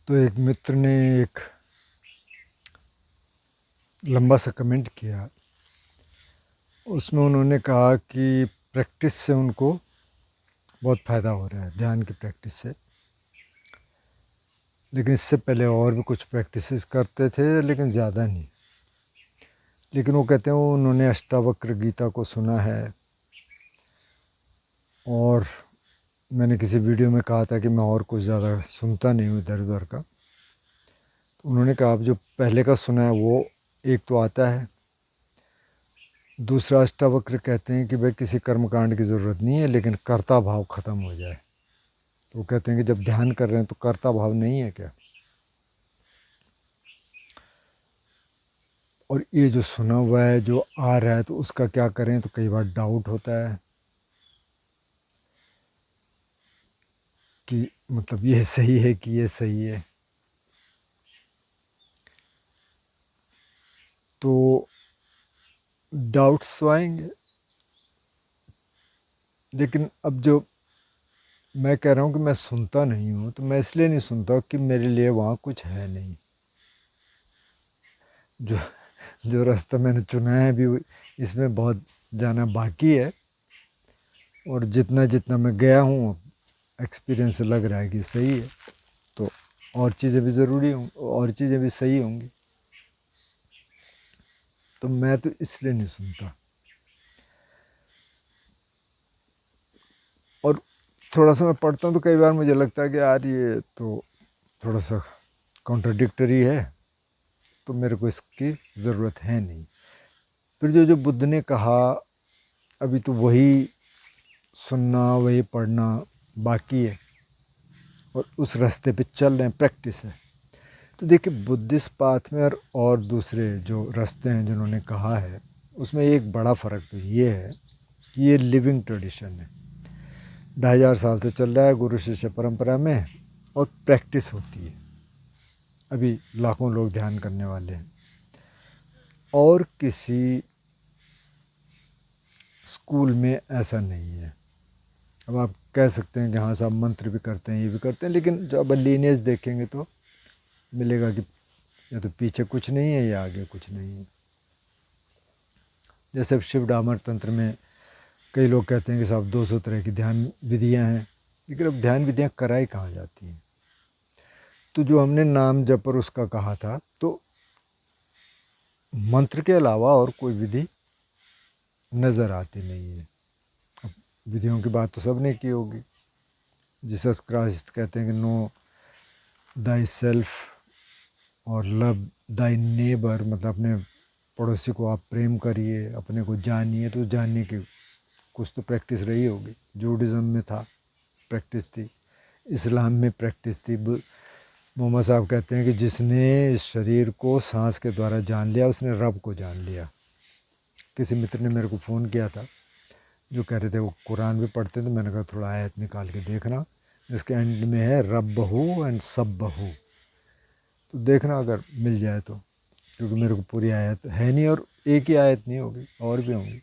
तो एक मित्र ने एक लंबा सा कमेंट किया। उसमें उन्होंने कहा कि प्रैक्टिस से उनको बहुत फ़ायदा हो रहा है, ध्यान की प्रैक्टिस से। लेकिन इससे पहले और भी कुछ प्रैक्टिसेस करते थे, लेकिन ज़्यादा नहीं। लेकिन वो कहते हैं उन्होंने अष्टावक्र गीता को सुना है, और मैंने किसी वीडियो में कहा था कि मैं और कुछ ज़्यादा सुनता नहीं हूँ इधर उधर का। तो उन्होंने कहा आप जो पहले का सुना है वो एक तो आता है, दूसरा अष्टावक्र कहते हैं कि भाई किसी कर्मकांड की ज़रूरत नहीं है, लेकिन कर्ता भाव ख़त्म हो जाए। तो वो कहते हैं कि जब ध्यान कर रहे हैं तो कर्ता भाव नहीं है क्या। और ये जो सुना हुआ है जो आ रहा है तो उसका क्या करें, तो कई बार डाउट होता है कि मतलब ये सही है कि ये सही है। तो डाउट्स तो आएंगे, लेकिन अब जो मैं कह रहा हूँ कि मैं सुनता नहीं हूँ, तो मैं इसलिए नहीं सुनता कि मेरे लिए वहाँ कुछ है नहीं। जो जो रास्ता मैंने चुना है अभी इसमें बहुत जाना बाकी है, और जितना जितना मैं गया हूँ एक्सपीरियंस से लग रहा है कि सही है। तो और चीज़ें भी ज़रूरी होंगी, और चीज़ें भी सही होंगी। तो मैं तो इसलिए नहीं सुनता। और थोड़ा सा मैं पढ़ता हूँ तो कई बार मुझे लगता है कि यार ये तो थोड़ा सा कॉन्ट्राडिक्टरी है, तो मेरे को इसकी ज़रूरत है नहीं। फिर जो जो बुद्ध ने कहा अभी तो वही सुनना वही पढ़ना बाकी है, और उस रास्ते पे चल रहे हैं, प्रैक्टिस है। तो देखिए बुद्धिस्ट पाथ में और दूसरे जो रास्ते हैं जिन्होंने कहा है, उसमें एक बड़ा फ़र्क तो ये है कि ये लिविंग ट्रेडिशन है, 2500 साल से चल रहा है गुरु शिष्य परंपरा में, और प्रैक्टिस होती है। अभी लाखों लोग ध्यान करने वाले हैं, और किसी स्कूल में ऐसा नहीं है। अब आप कह सकते हैं कि हाँ साहब मंत्र भी करते हैं, ये भी करते हैं, लेकिन जब लीनियज देखेंगे तो मिलेगा कि या तो पीछे कुछ नहीं है या आगे कुछ नहीं है। जैसे अब शिव डामर तंत्र में कई लोग कहते हैं कि साहब 200 तरह की ध्यान विधियाँ हैं, लेकिन अब ध्यान विधियाँ कराई कहाँ जाती हैं। तो जो हमने नाम जप पर उसका कहा था, तो मंत्र के अलावा और कोई विधि नज़र आती नहीं है। अब विधियों की बात तो सब ने की होगी। जीसस क्राइस्ट कहते हैं कि नो दाई सेल्फ और लव दाई नेबर, मतलब अपने पड़ोसी को आप प्रेम करिए, अपने को जानिए। तो जानने की कुछ तो प्रैक्टिस रही होगी। जूडिज़म में था, प्रैक्टिस थी। इस्लाम में प्रैक्टिस थी। मोहम्मद साहब कहते हैं कि जिसने इस शरीर को सांस के द्वारा जान लिया उसने रब को जान लिया। किसी मित्र ने मेरे को फ़ोन किया था जो कह रहे थे वो कुरान भी पढ़ते थे। मैंने कहा थोड़ा आयत निकाल के देखना, जिसके एंड में है रब बहू एंड सब बहू, तो देखना अगर मिल जाए तो, क्योंकि मेरे को पूरी आयत है नहीं, और एक ही आयत नहीं होगी, और भी होंगी।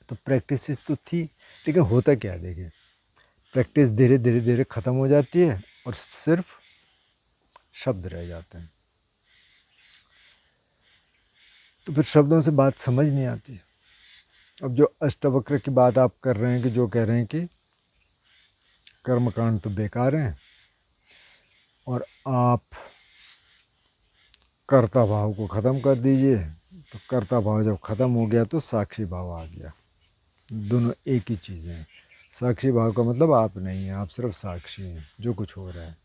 तो प्रैक्टिस तो थी, लेकिन होता क्या है देखिए, प्रैक्टिस धीरे धीरे धीरे ख़त्म हो जाती है और सिर्फ शब्द रह जाते हैं। तो फिर शब्दों से बात समझ नहीं आती। अब जो अष्टावक्र की बात आप कर रहे हैं कि जो कह रहे हैं कि कर्मकांड तो बेकार हैं, और आप कर्ता भाव को ख़त्म कर दीजिए। तो कर्ता भाव जब ख़त्म हो गया तो साक्षी भाव आ गया। दोनों एक ही चीज़ें हैं। साक्षी भाव का मतलब आप नहीं हैं, आप सिर्फ साक्षी हैं जो कुछ हो रहा है।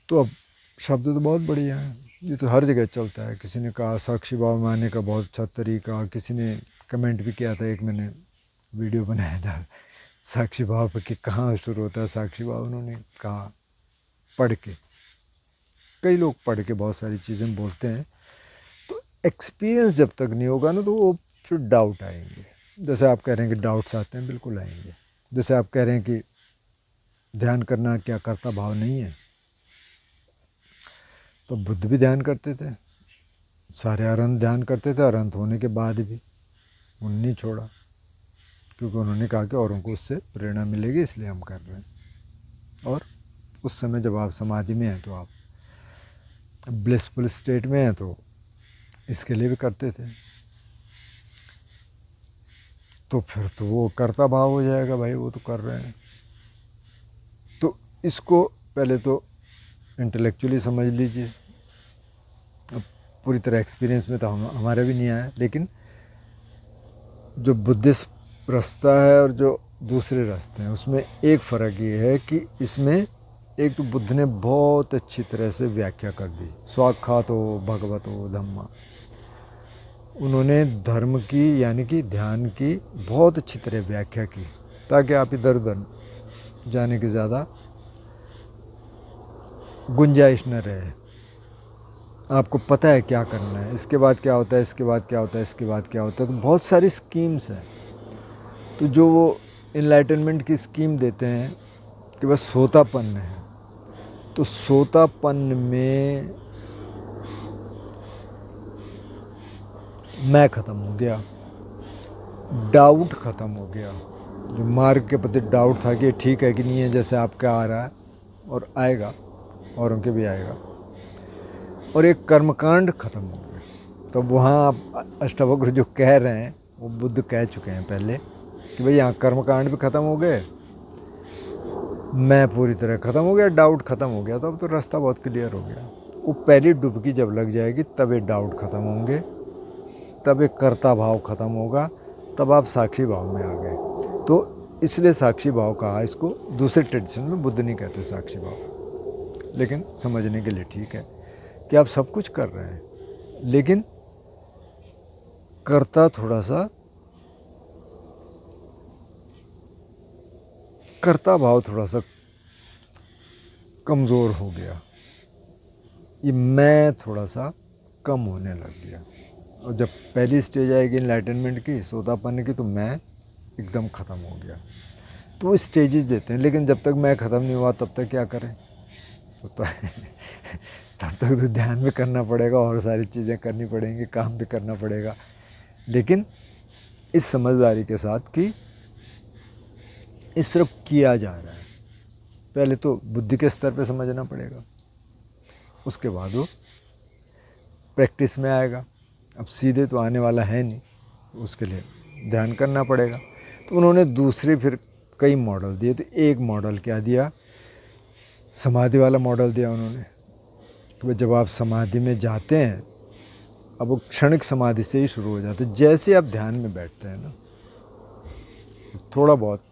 तो अब शब्द तो बहुत बढ़िया है, ये तो हर जगह चलता है। किसी ने कहा साक्षी भाव में आने का बहुत अच्छा तरीका, किसी ने कमेंट भी किया था, एक मैंने वीडियो बनाया था साक्षी भाव पर कि कहाँ शुरू होता है साक्षी भाव। उन्होंने कहा पढ़ के, कई लोग पढ़ के बहुत सारी चीज़ें बोलते हैं। तो एक्सपीरियंस जब तक नहीं होगा ना, तो वो फिर डाउट आएंगे। जैसे आप कह रहे हैं कि डाउट्स आते हैं, बिल्कुल आएंगे। जैसे आप कह रहे हैं कि ध्यान करना क्या कर्ता भाव नहीं है, तो बुद्ध भी ध्यान करते थे, सारे अरहंत ध्यान करते थे, अरहंत होने के बाद भी उन्होंने नहीं छोड़ा, क्योंकि उन्होंने कहा कि औरों को उससे प्रेरणा मिलेगी, इसलिए हम कर रहे हैं। और उस समय जब आप समाधि में हैं तो आप ब्लिसफुल स्टेट में हैं, तो इसके लिए भी करते थे। तो फिर तो वो कर्ता भाव हो जाएगा, भाई वो तो कर रहे हैं। तो इसको पहले तो इंटेलेक्चुअली समझ लीजिए। अब पूरी तरह एक्सपीरियंस में तो हमारे भी नहीं आया, लेकिन जो बुद्धिस्ट रास्ता है और जो दूसरे रास्ते हैं उसमें एक फ़र्क ये है कि इसमें एक तो बुद्ध ने बहुत अच्छी तरह से व्याख्या कर दी, स्वाख्यातो भगवतो धम्मा। उन्होंने धर्म की यानी कि ध्यान की बहुत अच्छी तरह व्याख्या की, ताकि आप इधर उधर जाने की ज़्यादा गुंजाइश न रहे। आपको पता है क्या करना है, इसके बाद क्या होता है, इसके बाद क्या होता है, इसके बाद क्या होता है। तो बहुत सारी स्कीम्स हैं। तो जो वो इनलाइटनमेंट की स्कीम देते हैं कि बस सोतापन है, तो सोतापन में मैं ख़त्म हो गया, डाउट ख़त्म हो गया। जो मार्ग के प्रति डाउट था कि ठीक है कि नहीं है, जैसे आपका आ रहा है और आएगा, औरों के भी आएगा। और एक कर्मकांड ख़त्म हो गया। तो वहाँ आप अष्टावक्र जो कह रहे हैं वो बुद्ध कह चुके हैं पहले कि भाई यहाँ कर्मकांड भी ख़त्म हो गए, मैं पूरी तरह ख़त्म हो गया, डाउट ख़त्म हो गया। तो अब तो रास्ता बहुत क्लियर हो गया। वो पहली डुबकी जब लग जाएगी तब ये डाउट ख़त्म होंगे, तब एक कर्ता भाव ख़त्म होगा, तब आप साक्षी भाव में आ गए। तो इसलिए साक्षी भाव कहा इसको। दूसरे ट्रेडिशन में बुद्ध नहीं कहते साक्षी भाव, लेकिन समझने के लिए ठीक है कि आप सब कुछ कर रहे हैं, लेकिन कर्ता थोड़ा सा, कर्ता भाव थोड़ा सा कमज़ोर हो गया, ये मैं थोड़ा सा कम होने लग गया। और जब पहली स्टेज आएगी इनलाइटनमेंट की, सोतापन की, तो मैं एकदम ख़त्म हो गया। तो वो स्टेजेस देते हैं, लेकिन जब तक मैं ख़त्म नहीं हुआ तब तक क्या करें? तो तब तक तो ध्यान भी करना पड़ेगा और सारी चीज़ें करनी पड़ेंगी, काम भी करना पड़ेगा, लेकिन इस समझदारी के साथ कि इस सिर्फ किया जा रहा है। पहले तो बुद्धि के स्तर पे समझना पड़ेगा, उसके बाद वो प्रैक्टिस में आएगा। अब सीधे तो आने वाला है नहीं, उसके लिए ध्यान करना पड़ेगा। तो उन्होंने दूसरे फिर कई मॉडल दिए। तो एक मॉडल क्या दिया, समाधि वाला मॉडल दिया उन्होंने कि जब आप समाधि में जाते हैं, अब वो क्षणिक समाधि से ही शुरू हो जाते हैं। जैसे आप ध्यान में बैठते हैं ना, थोड़ा बहुत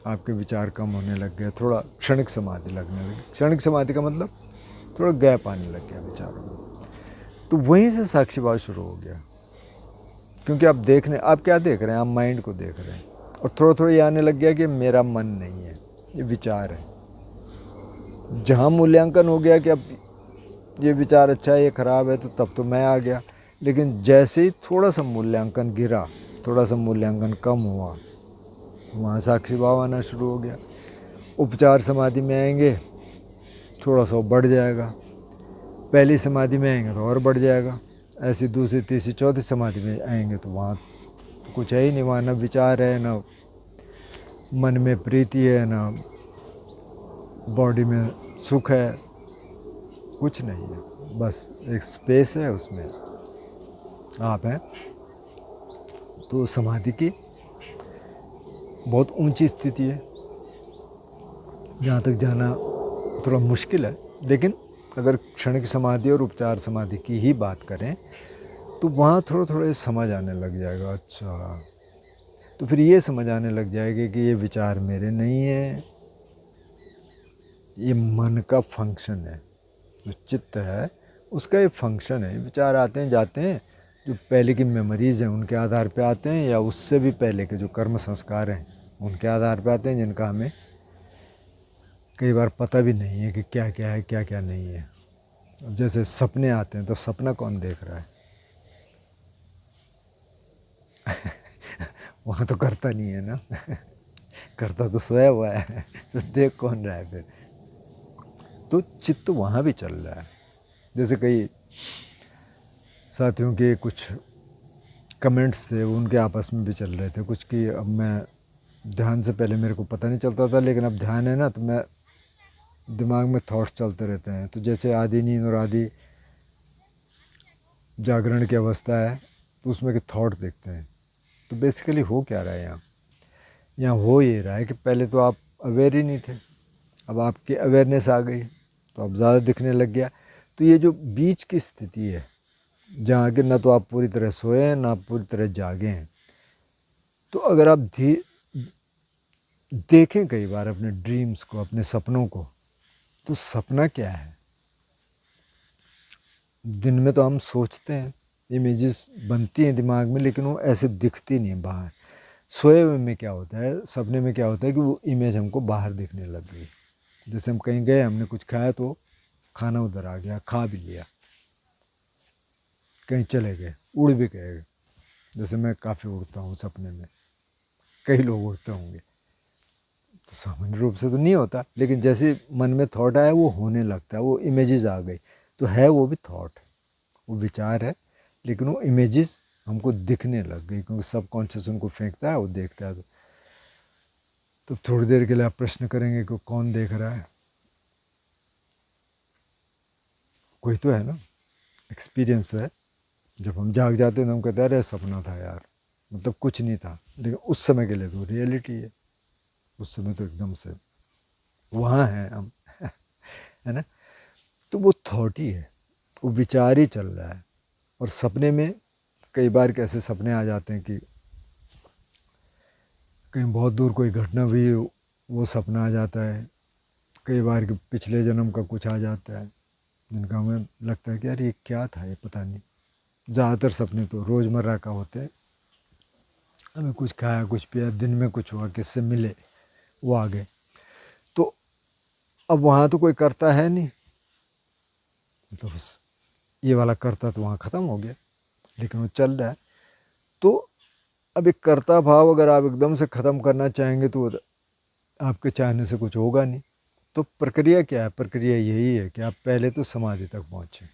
आपके विचार कम होने लग गए, थोड़ा क्षणिक समाधि लगने लगी। क्षणिक समाधि का मतलब थोड़ा गैप आने लग गया विचारों में। तो वहीं से साक्षी भाव शुरू हो गया, क्योंकि आप क्या देख रहे हैं, आप माइंड को देख रहे हैं। और थोड़ा थोड़ा ये आने लग गया कि मेरा मन नहीं है, ये विचार है। जहाँ मूल्यांकन हो गया कि अब ये विचार अच्छा है, ये ख़राब है, तो तब तो मैं आ गया। लेकिन जैसे ही थोड़ा सा मूल्यांकन गिरा, थोड़ा सा मूल्यांकन कम हुआ, वहाँ साक्षी भाव आना शुरू हो गया। उपचार समाधि में आएंगे, थोड़ा सा बढ़ जाएगा। पहली समाधि में आएंगे तो और बढ़ जाएगा। ऐसी दूसरी, तीसरी, चौथी समाधि में आएंगे तो वहाँ तो कुछ है ही नहीं। वहाँ न विचार है, न मन में प्रीति है, न बॉडी में सुख है, कुछ नहीं है। बस एक स्पेस है, उसमें आप हैं। तो समाधि की बहुत ऊंची स्थिति है, जहाँ तक जाना थोड़ा मुश्किल है। लेकिन अगर क्षणिक समाधि और उपचार समाधि की ही बात करें तो वहाँ थोड़ा थोड़ा समझ आने लग जाएगा। अच्छा, तो फिर ये समझ आने लग जाएगी कि ये विचार मेरे नहीं है, ये मन का फंक्शन है। जो चित्त है उसका ये फंक्शन है। विचार आते हैं जाते हैं, जो पहले की मेमोरीज़ हैं उनके आधार पे आते हैं, या उससे भी पहले के जो कर्म संस्कार हैं उनके आधार पे आते हैं, जिनका हमें कई बार पता भी नहीं है कि क्या क्या है, क्या क्या नहीं है। अब जैसे सपने आते हैं, तो सपना कौन देख रहा है? वहाँ तो करता नहीं है ना करता तो सोया हुआ है तो देख कौन रहा है फिर? तो चित्त वहाँ भी चल रहा है। जैसे कई साथियों के कुछ कमेंट्स थे, उनके आपस में भी चल रहे थे कुछ कि अब मैं ध्यान से पहले मेरे को पता नहीं चलता था, लेकिन अब ध्यान है ना, तो मैं दिमाग में थॉट्स चलते रहते हैं। तो जैसे आधी नींद और आधी जागरण की अवस्था है, तो उसमें के थॉट देखते हैं। तो बेसिकली हो क्या रहा है यहाँ हो ये रहा है कि पहले तो आप अवेयर ही नहीं थे, अब आपकी अवेयरनेस आ गई तो अब ज़्यादा दिखने लग गया। तो ये जो बीच की स्थिति है, जहाँ कि ना तो आप पूरी तरह सोए हैं ना पूरी तरह जागे हैं, तो अगर आप देखें कई बार अपने ड्रीम्स को, अपने सपनों को, तो सपना क्या है? दिन में तो हम सोचते हैं, इमेजेस बनती हैं दिमाग में, लेकिन वो ऐसे दिखती नहीं है बाहर। सोए हुए में क्या होता है, सपने में क्या होता है कि वो इमेज हमको बाहर दिखने लग गई। जैसे हम कहीं गए, हमने कुछ खाया तो खाना उधर आ गया, खा भी लिया। कहीं चले गए, उड़ भी गए। जैसे मैं काफ़ी उड़ता हूँ सपने में, कई लोग उड़ते होंगे, तो सामान्य रूप से तो नहीं होता, लेकिन जैसे मन में थॉट आया वो होने लगता है, वो इमेजेस आ गई। तो है वो भी थॉट, वो विचार है, लेकिन वो इमेजेस हमको दिखने लग गई, क्योंकि सब कॉन्शियस उनको फेंकता है, वो देखता है। तो थोड़ी देर के लिए आप प्रश्न करेंगे कि कौन देख रहा है? कोई तो है ना, एक्सपीरियंस है। जब हम जाग जाते हैं तो हम कहते हैं अरे सपना था यार, मतलब कुछ नहीं था, लेकिन उस समय के लिए तो रियलिटी है। उस समय तो एकदम से वहाँ हैं हम है ना। तो वो थॉट ही है, वो विचार ही चल रहा है। और सपने में कई बार कैसे सपने आ जाते हैं कि कहीं बहुत दूर कोई घटना हुई, वो सपना आ जाता है। कई बार कि पिछले जन्म का कुछ आ जाता है, जिनका हमें लगता है कि यार ये क्या था, ये पता नहीं। ज़्यादातर सपने तो रोज़मर्रा का होते हैं, हमें कुछ खाया, कुछ पिया, दिन में कुछ हुआ, किससे मिले, वो आ गए। तो अब वहाँ तो कोई करता है नहीं, तो बस ये वाला करता तो वहाँ ख़त्म हो गया, लेकिन वो चल रहा है। तो अब एक कर्ता भाव अगर आप एकदम से ख़त्म करना चाहेंगे तो आपके चाहने से कुछ होगा नहीं। तो प्रक्रिया क्या है? प्रक्रिया यही है कि आप पहले तो समाधि तक पहुँचें।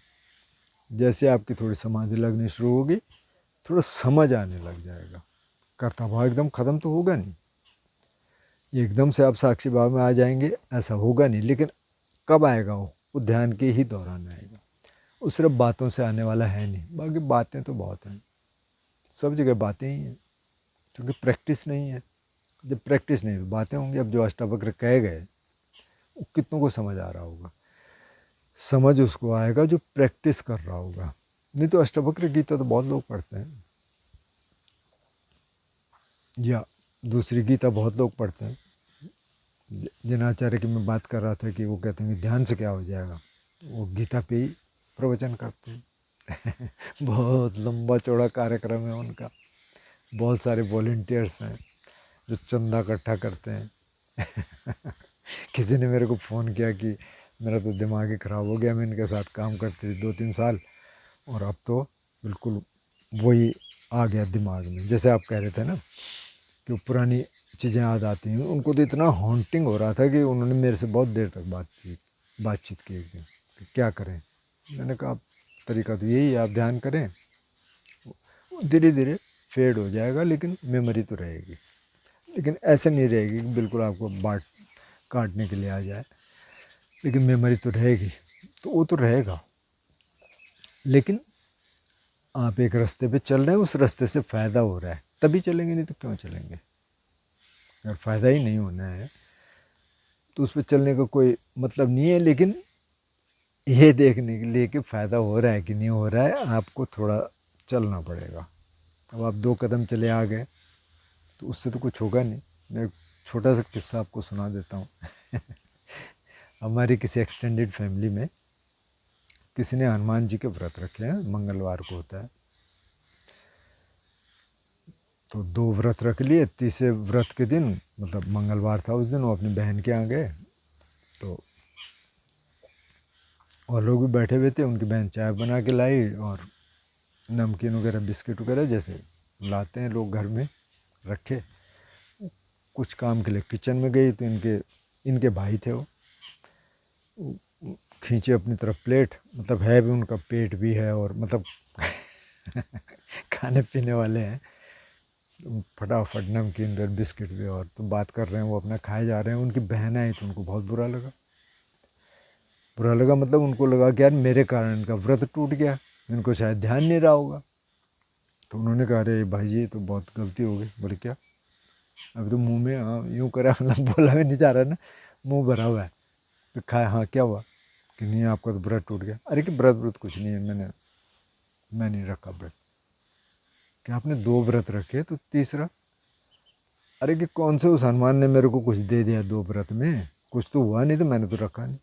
जैसे आपकी थोड़ी समाधि लगनी शुरू होगी, थोड़ा समझ आने लग जाएगा। कर्ता भाव एकदम ख़त्म तो होगा नहीं, एकदम से आप साक्षी भाव में आ जाएंगे ऐसा होगा नहीं। लेकिन कब आएगा वो ध्यान के ही दौरान आएगा। वो सिर्फ बातों से आने वाला है नहीं, बाकी बातें तो बहुत हैं, सब जगह बातें ही हैं, क्योंकि प्रैक्टिस नहीं है। जब प्रैक्टिस नहीं तो बातें होंगी। अब जो अष्टावक्र कहे गए वो कितनों को समझ आ रहा होगा? समझ उसको आएगा जो प्रैक्टिस कर रहा होगा। नहीं तो अष्टावक्र गीता तो बहुत लोग पढ़ते हैं, या दूसरी गीता बहुत लोग पढ़ते हैं। जिनाचार्य की मैं बात कर रहा था कि वो कहते हैं कि ध्यान से क्या हो जाएगा, वो गीता पे ही प्रवचन करते हैं बहुत लंबा चौड़ा कार्यक्रम है उनका, बहुत सारे वॉलंटियर्स हैं जो चंदा इकट्ठा करते हैं किसी ने मेरे को फ़ोन किया कि मेरा तो दिमाग ही ख़राब हो गया, मैं इनके साथ काम करती थी 2-3 साल, और अब तो बिल्कुल वही आ गया दिमाग में। जैसे आप कह रहे थे ना कि वो पुरानी चीज़ें याद आती हैं, उनको तो इतना हॉन्टिंग हो रहा था कि उन्होंने मेरे से बहुत देर तक बातचीत की एक दिन कि क्या करें। मैंने कहा तरीका तो यही है, आप ध्यान करें, धीरे धीरे फेड हो जाएगा, लेकिन मेमोरी तो रहेगी। लेकिन ऐसे नहीं रहेगी कि बिल्कुल आपको बाट काटने के लिए आ जाए, लेकिन मेमोरी तो रहेगी। तो वो तो रहेगा, लेकिन आप एक रास्ते पे चल रहे हैं, उस रास्ते से फ़ायदा हो रहा है तभी चलेंगे, नहीं तो क्यों चलेंगे? अगर फ़ायदा ही नहीं होना है तो उस पर चलने का कोई मतलब नहीं है। लेकिन ये देखने के लिए कि फ़ायदा हो रहा है कि नहीं हो रहा है, आपको थोड़ा चलना पड़ेगा। अब आप 2 कदम चले आ गए तो उससे तो कुछ होगा नहीं। मैं एक छोटा सा किस्सा आपको सुना देता हूँ हमारी किसी एक्सटेंडेड फैमिली में किसी ने हनुमान जी के व्रत रखे हैं, मंगलवार को होता है, तो 2 व्रत रख लिए। तीसरे व्रत के दिन, मतलब मंगलवार था उस दिन, वो अपनी बहन के यहाँ गए, तो और लोग भी बैठे हुए थे। उनकी बहन चाय बना के लाई और नमकीन वगैरह, बिस्किट वगैरह जैसे लाते हैं लोग घर में, रखे। कुछ काम के लिए किचन में गई तो इनके भाई थे, वो खींचे अपनी तरफ प्लेट, मतलब है भी, उनका पेट भी है और मतलब खाने पीने वाले हैं। फटाफट नमकीन बिस्किट भी, और तो बात कर रहे हैं, वो अपना खाए जा रहे हैं। उनकी बहन आई तो उनको बहुत बुरा लगा। बुरा लगा मतलब उनको लगा कि यार मेरे कारण इनका व्रत टूट गया, इनको शायद ध्यान नहीं रहा होगा। तो उन्होंने कहा अरे भाई जी ये तो बहुत गलती हो गई। बोले क्या? अभी तो मुंह में हाँ यूँ करा, मतलब बोला भी नहीं जा रहा ना, मुंह भरा हुआ है। तो खाया, हाँ क्या हुआ? कि नहीं आपका तो व्रत टूट गया। अरे कि व्रत कुछ नहीं है, मैं नहीं रखा व्रत। कि आपने 2 व्रत रखे तो तीसरा? अरे कि कौन से उस हनुमान ने मेरे को कुछ दे दिया 2 व्रत में? कुछ तो हुआ नहीं, तो मैंने तो रखा नहीं।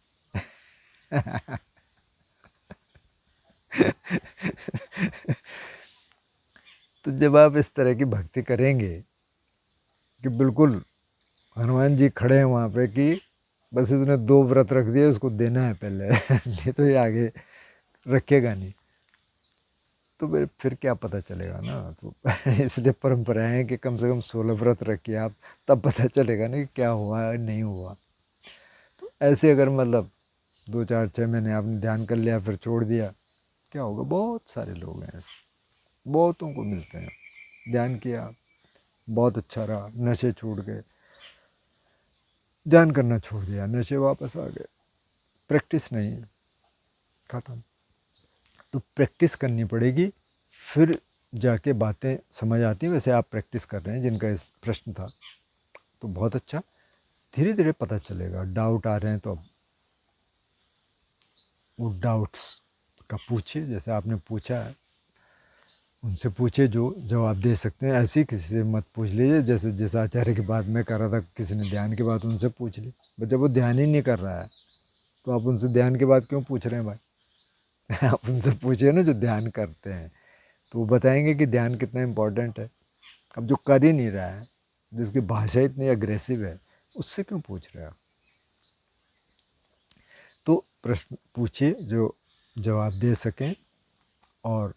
तो जब आप इस तरह की भक्ति करेंगे कि बिल्कुल हनुमान जी खड़े हैं वहाँ पे कि बस इसने 2 व्रत रख दिए, उसको देना है पहले, नहीं तो ये आगे रखेगा नहीं, तो फिर क्या पता चलेगा ना। तो इसलिए परंपराएं हैं कि कम से कम 16 व्रत रखिए आप, तब पता चलेगा ना कि क्या हुआ नहीं हुआ। तो ऐसे अगर मतलब 2 4 6 महीने आपने ध्यान कर लिया फिर छोड़ दिया, क्या होगा? बहुत सारे लोग हैं ऐसे, बहुतों को मिलते हैं। ध्यान किया, बहुत अच्छा रहा, नशे छूट गए, ध्यान करना छोड़ दिया, नशे वापस आ गए, प्रैक्टिस नहीं है, ख़त्म। तो प्रैक्टिस करनी पड़ेगी, फिर जाके बातें समझ आती हैं। वैसे आप प्रैक्टिस कर रहे हैं, जिनका इस प्रश्न था, तो बहुत अच्छा, धीरे धीरे पता चलेगा। डाउट आ रहे हैं तो अब वो डाउट्स का पूछिए, जैसे आपने पूछा है उनसे पूछिए जो जवाब दे सकते हैं। ऐसे ही किसी से मत पूछ लीजिए, जैसे जिस आचार्य की बात मैं कर रहा था, किसी ने ध्यान की बात उनसे पूछ ली, बट जब वो ध्यान ही नहीं कर रहा है तो आप उनसे ध्यान की बात क्यों पूछ रहे हैं भाई? आप उनसे पूछिए ना जो ध्यान करते हैं, तो वो बताएंगे कि ध्यान कितना इम्पोर्टेंट है। अब जो कर ही नहीं रहा है, जिसकी भाषा इतनी अग्रेसिव है, उससे क्यों पूछ रहे हो? तो प्रश्न पूछिए जो जवाब दे सकें, और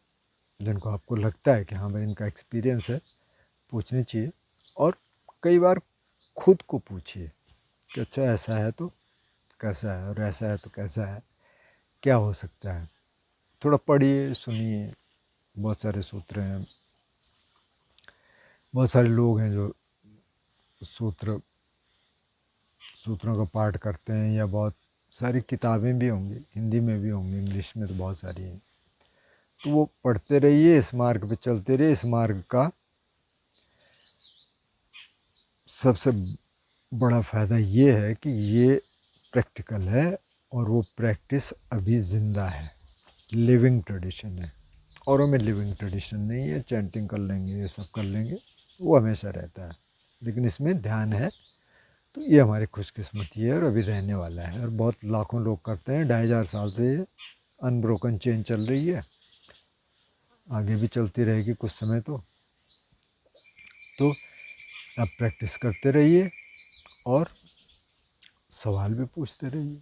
जिनको आपको लगता है कि हाँ भाई इनका एक्सपीरियंस है, पूछनी चाहिए। और कई बार खुद को पूछिए कि अच्छा ऐसा है तो कैसा है, और ऐसा है तो कैसा है, क्या हो सकता है। थोड़ा पढ़िए, सुनिए, बहुत सारे सूत्र हैं, बहुत सारे लोग हैं जो सूत्रों का पाठ करते हैं, या बहुत सारी किताबें भी होंगी, हिंदी में भी होंगी, इंग्लिश में तो बहुत सारी हैं। तो वो पढ़ते रहिए, इस मार्ग पे चलते रहिए। इस मार्ग का सबसे बड़ा फ़ायदा ये है कि ये प्रैक्टिकल है, और वो प्रैक्टिस अभी ज़िंदा है, लिविंग ट्रेडिशन है। औरों में लिविंग ट्रेडिशन नहीं है, चैंटिंग कर लेंगे, ये सब कर लेंगे, वो हमेशा रहता है, लेकिन इसमें ध्यान है। तो ये हमारी खुशकिस्मती है, और अभी रहने वाला है, और बहुत लाखों लोग करते हैं। 2500 साल से ये अनब्रोकन चेन चल रही है, आगे भी चलती रहेगी कुछ समय। तो आप प्रैक्टिस करते रहिए, और सवाल भी पूछते रहिए।